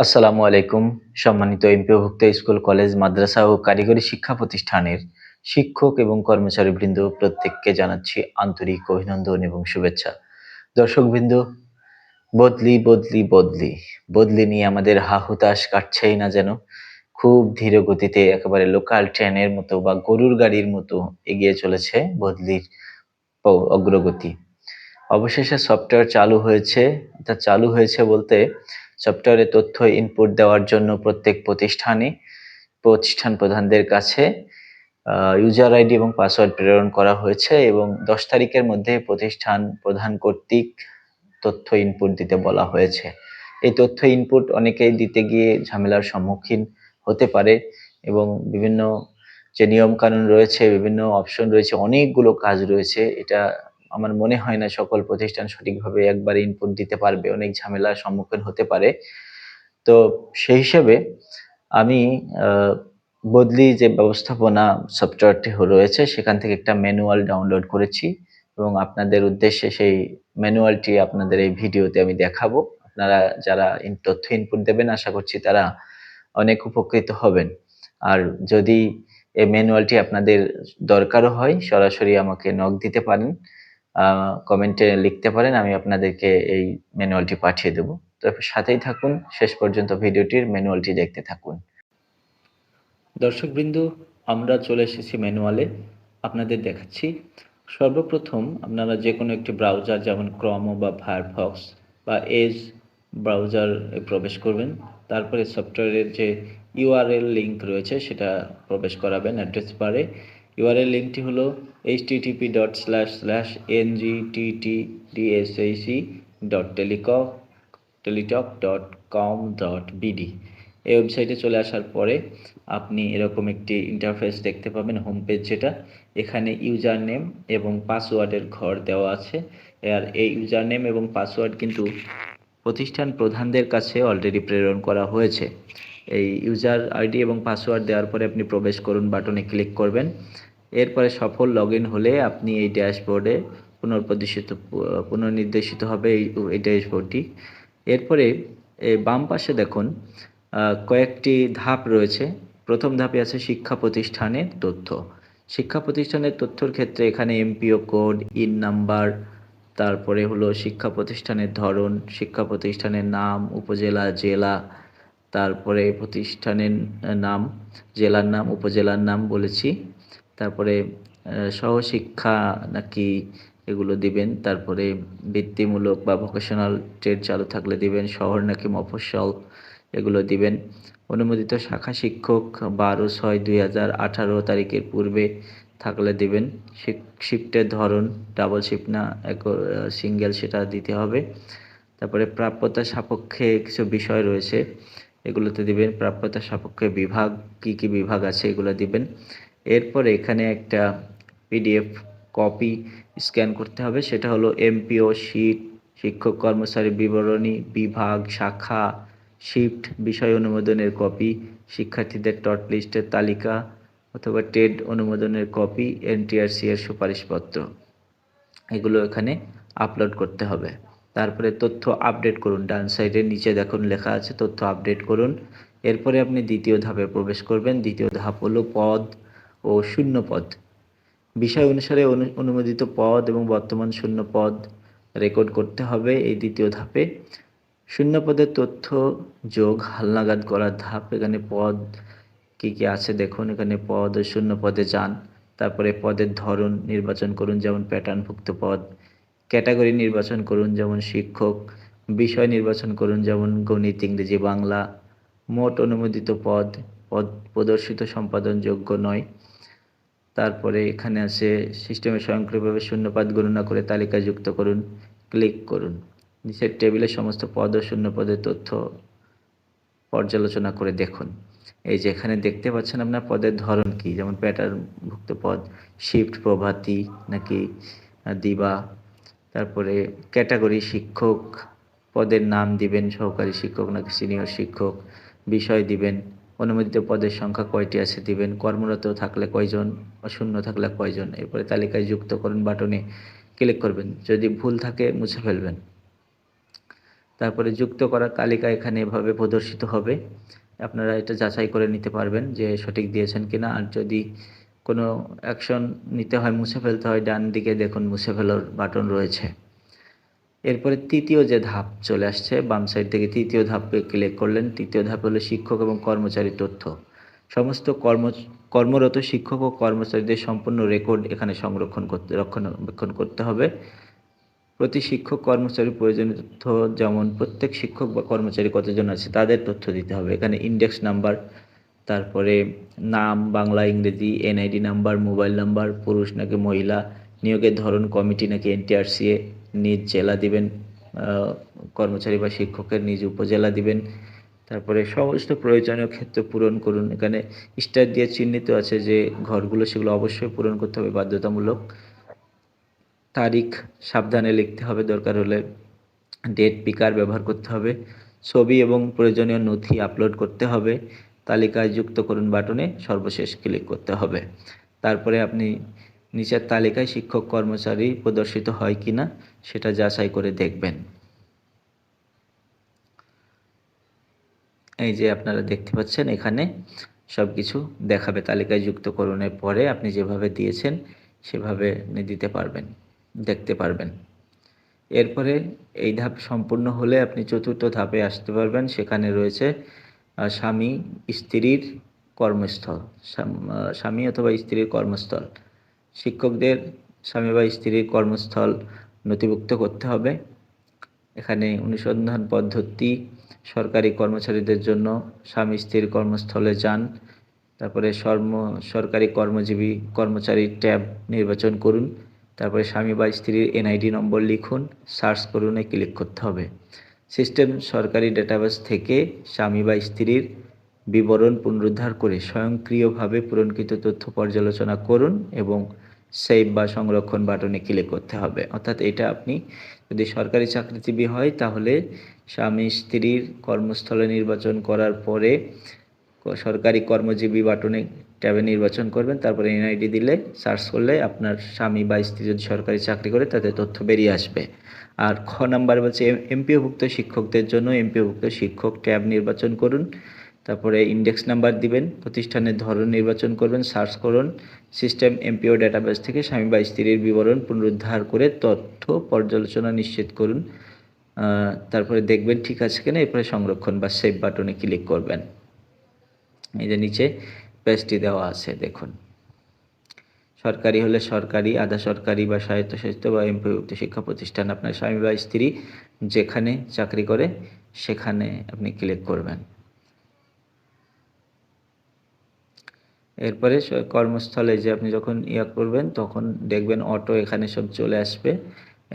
আসসালামু আলাইকুম। সম্মানিত এমপিওভুক্ত স্কুল, কলেজ, মাদ্রাসা ও কারিগরি শিক্ষা প্রতিষ্ঠানের শিক্ষক এবং কর্মচারীবৃন্দ প্রত্যেককে জানাচ্ছি আন্তরিক অভিনন্দন এবং শুভেচ্ছা। দর্শকবৃন্দ, বদলি, বদলি, বদলি। বদলি নিয়ে আমাদের হা-হুতাশ কাটছেই না যেন। খুব ধীর গতিতে একেবারে লোকাল ট্রেনের মতো বা গরুর গাড়ির মতো এগিয়ে চলেছে বদলির অগ্রগতি। অবশেষে সফটওয়্যার চালু হয়েছে। অর্থাৎ চালু হয়েছে বলতে সফটওয়্যারে তথ্য ইনপুট দেওয়ার জন্য প্রত্যেক প্রতিষ্ঠান প্রধানদের কাছে ইউজার আইডি এবং পাসওয়ার্ড প্রেরণ করা হয়েছে এবং ১০ তারিখের মধ্যে প্রতিষ্ঠান প্রধান কর্তৃক তথ্য ইনপুট দিতে বলা হয়েছে। এই তথ্য ইনপুট অনেকেই দিতে গিয়ে ঝামেলার সম্মুখীন হতে পারে এবং বিভিন্ন যে নিয়মকানুন রয়েছে, বিভিন্ন অপশন রয়েছে, অনেকগুলো কাজ রয়েছে। এটা আমার মনে হয় না সকল প্রতিষ্ঠান সঠিকভাবে একবারে ইনপুট দিতে পারবে। অনেক ঝামেলার সম্মুখীন হতে পারে। তো সেই হিসেবে আমি আ বদলি যে ব্যবস্থাপনা সফটওয়্যারটি রয়েছে সেখান থেকে একটা ম্যানুয়াল ডাউনলোড করেছি এবং আপনাদের উদ্দেশ্যে সেই ম্যানুয়ালটি আপনাদের এই ভিডিওতে আমি দেখাবো। আপনারা যারা তথ্য ইনপুট দেবেন আশা করছি তারা অনেক উপকৃত হবেন। আর যদি এই ম্যানুয়ালটি আপনাদের দরকারও হয় সরাসরি আমাকে নক দিতে পারেন। কমেন্টে লিখতে পারেন। আমি আপনাদেরকে এই ম্যানুয়ালটি পাঠিয়ে দেব। তো সাথেই থাকুন, শেষ পর্যন্ত ভিডিওটির ম্যানুয়ালটি দেখতে থাকুন। দর্শকবৃন্দ, আমরা চলে এসেছি ম্যানুয়ালে। আপনাদের দেখাচ্ছি। সর্বপ্রথম আপনারা যেকোনো একটি ব্রাউজার যেমন ক্রোম বা ফায়ারফক্স বা এজ ব্রাউজারে প্রবেশ করবেন। তারপরে সফটওয়্যারের যে ইউআরএল লিঙ্ক রয়েছে সেটা প্রবেশ করাবেন অ্যাড্রেস বারে। ইউআরএল লিঙ্কটি হলো http://ngttdsac.teletalk.com.bd। এই ওয়েবসাইটে চলে আসার পরে আপনি এরকম একটি ইন্টারফেস দেখতে পাবেন, হোম পেজ যেটা। এখানে ইউজার নেম এবং পাসওয়ার্ডের ঘর দেওয়া আছে। আর এই ইউজার নেম এবং পাসওয়ার্ড কিন্তু প্রতিষ্ঠান প্রধানদের কাছে অলরেডি প্রেরণ করা হয়েছে। এই ইউজার আইডি এবং পাসওয়ার্ড দেওয়ার পরে আপনি প্রবেশ করুন বাটনে ক্লিক করবেন। এরপরে সফল লগইন হলে আপনি এই ড্যাশবোর্ডে পুনর্নির্দেশিত হবে এই ড্যাশবোর্ডটি। এরপরে বাম পাশে দেখুন কয়েকটি ধাপ রয়েছে। প্রথম ধাপে আছে শিক্ষা প্রতিষ্ঠানের তথ্য। শিক্ষা প্রতিষ্ঠানের তথ্যর ক্ষেত্রে এখানে এমপিও কোড, ইন নাম্বার, তারপরে হলো শিক্ষা প্রতিষ্ঠানের ধরন, শিক্ষা প্রতিষ্ঠানের নাম, উপজেলা, জেলা, তারপরে প্রতিষ্ঠানের নাম, জেলার নাম, উপজেলার নাম বলেছি। তারপরে সহশিক্ষা নাকি এগুলো দিবেন। তারপরে বৃত্তিমূলক বা ভোকেশনাল ট্রেড চালু থাকলে দিবেন। শহর নাকি মফস্বল এগুলো দিবেন। অনুমোদিত শাখা শিক্ষক 12/6/2018 তারিখের পূর্বে থাকলে দিবেন। শিফটের ধরন ডাবল শিফট না সিঙ্গেল সেটা দিতে হবে। তারপরে প্রাপ্যতা সাপেক্ষে কিছু বিষয় রয়েছে, এগুলোতে দিবেন। প্রাপ্যতা সাপেক্ষে বিভাগ, কি কি বিভাগ আছে এগুলো দিবেন। এরপরে এখানে একটা পিডিএফ কপি স্ক্যান করতে হবে, সেটা হলো এমপিও শিট, শিক্ষক কর্মচারী বিবরণী, বিভাগ, শাখা, শিফট, বিষয় অনুমোদনের কপি, শিক্ষার্থীদের টট লিস্টের তালিকা অথবা টেড অনুমোদনের কপি, এনটিআরসি এর সুপারিশপত্র, এগুলো এখানে আপলোড করতে হবে। তারপরে তথ্য আপডেট করুন। ডান সাইডের নিচে দেখুন লেখা আছে তথ্য আপডেট করুন। এরপরে আপনি দ্বিতীয় ধাপে প্রবেশ করবেন। দ্বিতীয় ধাপ হলো পদ ও শূন্য পদ। বিষয় অনুসারে অনুমোদিত পদ এবং বর্তমান শূন্য পদ রেকর্ড করতে হবে এই দ্বিতীয় ধাপে। শূন্য পদের তথ্য যোগ হালনাগাদ করার ধাপ। এখানে পদ কি কি আছে দেখুন। এখানে পদ ও শূন্য পদে যান। তারপরে পদের ধরন নির্বাচন করুন, যেমন প্যাটার্নভুক্ত পদ। ক্যাটাগরি নির্বাচন করুন, যেমন শিক্ষক। বিষয় নির্বাচন করুন, যেমন গণিত, ইংরেজি, বাংলা। মোট অনুমোদিত পদ, পদ প্রদর্শিত সম্পাদনযোগ্য নয়। তারপরে এখানে আছে সিস্টেমে স্বয়ংক্রিয়ভাবে শূন্যপদ গণনা করে তালিকা যুক্ত করুন, ক্লিক করুন। নিচের টেবিলের সমস্ত পদ ও শূন্য পদের তথ্য পর্যালোচনা করে দেখুন। এই যে এখানে দেখতে পাচ্ছেন আপনার পদের ধরন কি, যেমন প্যাটার্নভুক্ত পদ, শিফট, প্রভাতী নাকি দিবা। তারপরে ক্যাটাগরি শিক্ষক, পদের নাম দিবেন, সহকারী শিক্ষক নাকি সিনিয়র শিক্ষক। বিষয় দিবেন, অনুমোদিত পদের সংখ্যা কয়টি আছে দিবেন, কর্মরত থাকলে কয়জন, শূন্য থাকলে কয়জন। এরপরে তালিকায় যুক্ত করুন বাটনে ক্লিক করবেন। যদি ভুল থাকে মুছে ফেলবেন। তারপরে যুক্ত করার তালিকা এখানে এভাবে প্রদর্শিত হবে। আপনারা এটা যাচাই করে নিতে পারবেন যে সঠিক দিয়েছেন কিনা। আর যদি কোনো অ্যাকশন নিতে হয়, মুছে ফেলতে হয়, ডান দিকে দেখুন মুছে ফেলার বাটন রয়েছে। এরপরে তৃতীয় যে ধাপ চলে আসছে বাম সাইড থেকে, তৃতীয় ধাপে ক্লিক করলেন। তৃতীয় ধাপ হলো শিক্ষক এবং কর্মচারী তথ্য। সমস্ত কর্মরত শিক্ষক ও কর্মচারীদের সম্পূর্ণ রেকর্ড এখানে রক্ষণাবেক্ষণ করতে হবে। প্রতি শিক্ষক কর্মচারী প্রয়োজনীয় তথ্য, যেমন প্রত্যেক শিক্ষক বা কর্মচারী কতজন আছে তাদের তথ্য দিতে হবে। এখানে ইন্ডেক্স নাম্বার, তারপরে নাম বাংলা ইংরেজি, এনআইডি নাম্বার, মোবাইল নাম্বার, পুরুষ নাকি মহিলা, নিয়োগের ধরন কমিটি নাকি এনটিআরসিএ, নিজ জেলা দিবেন, কর্মচারী বা শিক্ষকের নিজ উপজেলা দিবেন। তারপরে সমস্ত প্রয়োজনীয় ক্ষেত্র পূরণ করুন। এখানে স্টার দিয়ে চিহ্নিত আছে যে ঘরগুলো, সেগুলো অবশ্যই পূরণ করতে হবে, বাধ্যতামূলক। তারিখ সাবধানে লিখতে হবে, দরকার হলে ডেট পিকার ব্যবহার করতে হবে। ছবি এবং প্রয়োজনীয় নথি আপলোড করতে হবে। তালিকায় যুক্ত করুন বাটনে সর্বশেষ ক্লিক করতে হবে। তারপরে আপনি নিচের তালিকায় শিক্ষক কর্মচারী প্রদর্শিত হয় কিনা সেটা যাচাই করে দেখবেন। এই যে আপনারা দেখতে পাচ্ছেন এখানে সব কিছু দেখাবে। তালিকায় যুক্তকরণের পরে আপনি যেভাবে দিয়েছেন সেভাবে দিতে পারবেন, দেখতে পারবেন। এরপরে এই ধাপ সম্পূর্ণ হলে আপনি চতুর্থ ধাপে আসতে পারবেন। সেখানে রয়েছে স্বামী স্ত্রীর কর্মস্থল, স্বামী অথবা স্ত্রীর কর্মস্থল। শিক্ষকদের স্বামী বা স্ত্রীর কর্মস্থল নথিভুক্ত করতে হবে। এখানে অনুসন্ধান পদ্ধতি, সরকারি কর্মচারীদের জন্য স্বামী স্ত্রীর কর্মস্থলে যান। তারপরে সরকারি কর্মজীবী কর্মচারী ট্যাব নির্বাচন করুন। তারপরে স্বামী বা স্ত্রীর এনআইডি নম্বর লিখুন, সার্চ করুনে ক্লিক করতে হবে। সিস্টেম সরকারি ডেটাবেস থেকে স্বামী বা স্ত্রীর বিবরণ পুনরুদ্ধার করে স্বয়ংক্রিয়ভাবে পূরণকৃত তথ্য পর্যালোচনা করুন এবং সেভ বা সংরক্ষণ বাটনে ক্লিক করতে হবে। অর্থাৎ এটা আপনি যদি সরকারি চাকরিজীবী হয় তাহলে স্বামী স্ত্রীর কর্মস্থলে নির্বাচন করার পরে সরকারি কর্মজীবী বাটনে ট্যাবে নির্বাচন করবেন। তারপরে এনআইডি দিলে সার্চ করলে আপনার স্বামী বা স্ত্রী যদি সরকারি চাকরি করে তাদের তথ্য বেরিয়ে আসবে। আর খ নাম্বার বলছে এমপিওভুক্ত শিক্ষকদের জন্য এমপিওভুক্ত শিক্ষক ট্যাব নির্বাচন করুন। তারপরে ইন্ডেক্স নাম্বার দিবেন, প্রতিষ্ঠানের ধরন নির্বাচন করবেন, সার্চ করুন সিস্টেম এমপিও ডেটাবেস থেকে স্বামী বা স্ত্রীর বিবরণ পুনরুদ্ধার করে তথ্য পর্যালোচনা নিশ্চিত করুন। তারপরে দেখবেন ঠিক আছে কিনা, এরপরে সংরক্ষণ বা সেভ বাটনে ক্লিক করবেন। এই যে নিচে পেজটি দেওয়া আছে দেখুন। সরকারি হলে সরকারি, আধা সরকারি বা স্বায়ত্তশাসিত বা এমপিওভুক্ত শিক্ষা প্রতিষ্ঠান, আপনার স্বামী বা স্ত্রী যেখানে চাকরি করে সেখানে আপনি ক্লিক করবেন। এরপরে কর্মস্থলে যে আপনি যখন করবেন তখন দেখবেন অটো এখানে সব চলে আসবে।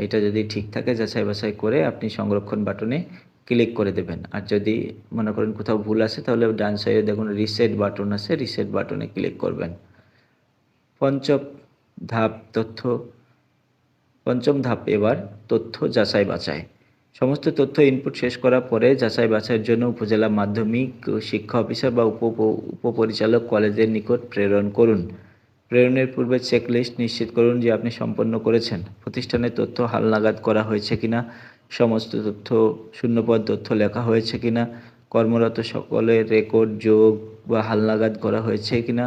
এটা যদি ঠিক থাকে যাচাই বাছাই করে আপনি সংরক্ষণ বাটনে ক্লিক করে দেবেন। আর যদি মনে করেন কোথাও ভুল আছে তাহলে ডান সাইডে দেখুন রিসেট বাটন আছে, রিসেট বাটনে ক্লিক করবেন। পঞ্চম ধাপ এবার তথ্য যাচাই বাছাই। সমস্ত তথ্য ইনপুট শেষ করার পরে যাচাই বাছাইয়ের জন্য উপজেলা মাধ্যমিক শিক্ষা অফিসার বা উপপরিচালক কলেজের নিকট প্রেরণ করুন। প্রেরণের পূর্বে চেকলিস্ট নিশ্চিত করুন যে আপনি সম্পন্ন করেছেন। প্রতিষ্ঠানের তথ্য হালনাগাদ করা হয়েছে কিনা, সমস্ত তথ্য শূন্যপদ তথ্য লেখা হয়েছে কিনা, কর্মরত সকলের রেকর্ড যোগ বা হালনাগাদ করা হয়েছে কিনা,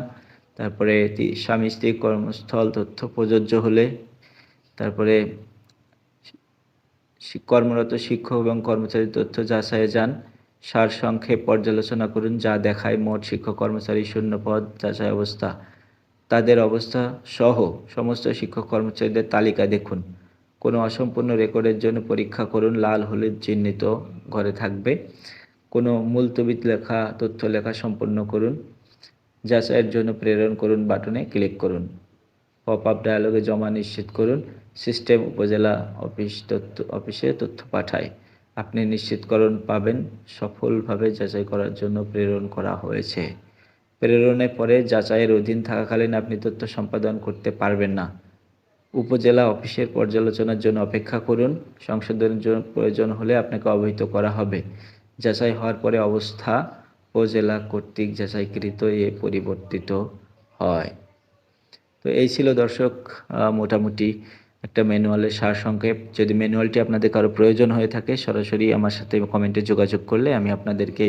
তারপরে স্বামী স্ত্রীর কর্মস্থল তথ্য প্রযোজ্য হলে, তারপরে কর্মরত শিক্ষক এবং কর্মচারীর তথ্য যাচাইয়ে যান। সারসংক্ষেপ পর্যালোচনা করুন যা দেখায় মোট শিক্ষক কর্মচারী শূন্যপদ যাচাই অবস্থা, তাদের অবস্থা সহ সমস্ত শিক্ষক কর্মচারীদের তালিকা দেখুন। কোনো অসম্পূর্ণ রেকর্ডের জন্য পরীক্ষা করুন, লাল হলুদ চিহ্নিত ঘরে থাকবে। কোনো মুলতবি লেখা তথ্য লেখা সম্পূর্ণ করুন। যাচাইয়ের জন্য প্রেরণ করুন বাটনে ক্লিক করুন। পপ আপ ডায়ালগে জমা নিশ্চিত করুন। সিস্টেম উপজেলা অফিসে তথ্য পাঠায়। আপনি নিশ্চিতকরণ পাবেন সফলভাবে যাচাই করার জন্য প্রেরণ করা হয়েছে। প্রেরণের পরে যাচাইয়ের অধীন থাকাকালীন আপনি তথ্য সম্পাদন করতে পারবেন না। উপজেলা অফিসের পর্যালোচনার জন্য অপেক্ষা করুন। সংশোধনের জন্য প্রয়োজন হলে আপনাকে অবহিত করা হবে। যাচাই হওয়ার পরে অবস্থা উপজেলা কর্তৃক যাচাইকৃত পরিবর্তিত হয়। তো এই ছিল দর্শক মোটামুটি একটা ম্যানুয়ালের সারসংক্ষেপ। যদি ম্যানুয়ালটি আপনাদের কারো প্রয়োজন হয়ে থাকে সরাসরি আমার সাথে কমেন্টে যোগাযোগ করলে আমি আপনাদেরকে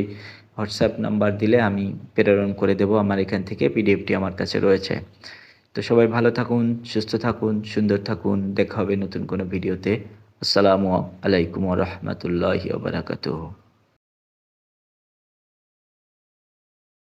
হোয়াটসঅ্যাপ নাম্বার দিলে আমি প্রেরণ করে দেব। আমার এখান থেকে পিডিএফটি আমার কাছে রয়েছে। তো সবাই ভালো থাকুন, সুস্থ থাকুন, সুন্দর থাকুন। দেখা হবে নতুন কোনো ভিডিওতে। আসসালামু আলাইকুম ওয়া রাহমাতুল্লাহি ওয়া বারাকাতুহু।